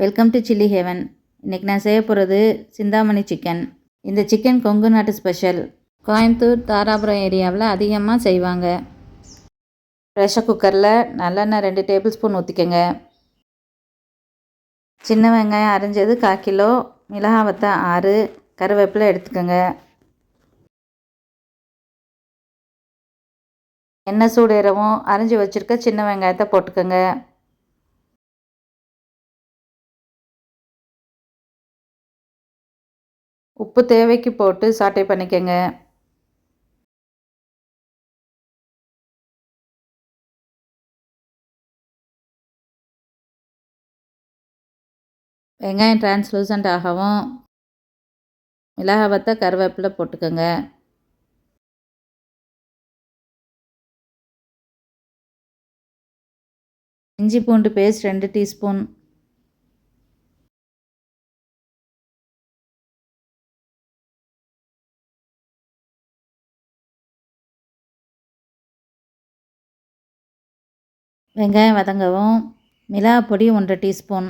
Welcome to chilli heaven. இன்றைக்கி நான் செய்ய போகிறது சிந்தாமணி சிக்கன். இந்த சிக்கன் கொங்கு நாட்டு ஸ்பெஷல். கோயம்புத்தூர் தாராபுரம் ஏரியாவில் அதிகமாக செய்வாங்க. ப்ரெஷர் குக்கரில் நல்லெண்ணெய் 2 டேபிள் ஸ்பூன் ஊற்றிக்கங்க. சின்ன வெங்காயம் அரிஞ்சது 1/4 கிலோ, மிளகாய் வத்தல் 6, கருவேப்பிலை எடுத்துக்கோங்க. எண்ணெய் சூடேறவும் அரிஞ்சு வச்சுருக்க சின்ன வெங்காயத்தை போட்டுக்கோங்க. உப்பு தேவைக்கு போட்டு சாட்டே பண்ணிக்கோங்க. வெங்காயம் டிரான்ஸ்லூசன்ட் ஆகவும் மிளகாய் வத்தல் கருவேப்பிலை போட்டுக்கோங்க. இஞ்சி பூண்டு பேஸ்ட் 2 டீஸ்பூன். வெங்காயம் வதங்கவும் மிளகாய் பொடி 1 டீஸ்பூன்.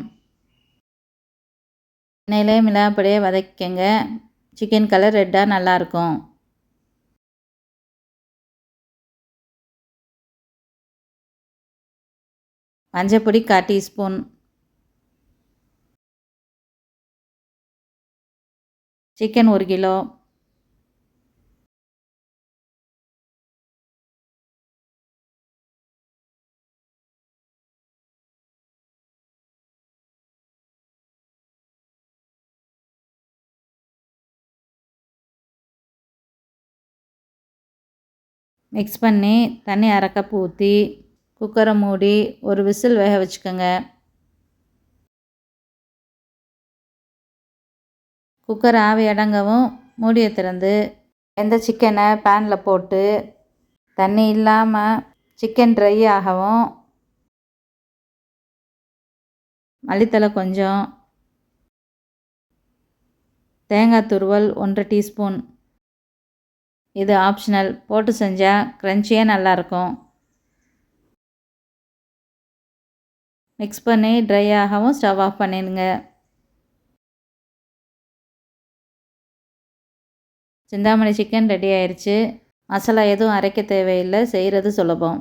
எண்ணெயிலே மிளகாய் பொடியை வதக்கிக்கங்க. சிக்கன் கலர் ரெட்டாக நல்லாயிருக்கும். மஞ்சள் பொடி 1/4 டீஸ்பூன். Chicken 1 kilo. மிக்ஸ் பண்ணி தண்ணி 1/2 கப் ஊற்றி குக்கரை மூடி ஒரு விசில் வேக வச்சுக்கோங்க. குக்கர் ஆவி அடங்கவும் மூடியை திறந்து எந்த சிக்கனை பேனில் போட்டு தண்ணி இல்லாமல் சிக்கன் ட்ரை ஆகவும் மல்லித்தழை கொஞ்சம், தேங்காய் துருவல் 1 டீஸ்பூன். இது ஆப்ஷனல், போட்டு செஞ்சால் க்ரன்ச்சியாக நல்லாயிருக்கும். மிக்ஸ் பண்ணி ட்ரை ஆகவும் ஸ்டவ் ஆஃப் பண்ணிடுங்க. சிந்தாமணி சிக்கன் ரெடி ஆயிடுச்சு. மசாலா எதுவும் அரைக்க தேவையில்லை, செய்கிறது சுலபம்.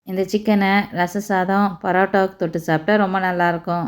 இந்த சிக்கனை ரச சாதம் பரோட்டாவுக்கு தொட்டு சாப்பிட்டா ரொம்ப நல்லாயிருக்கும்.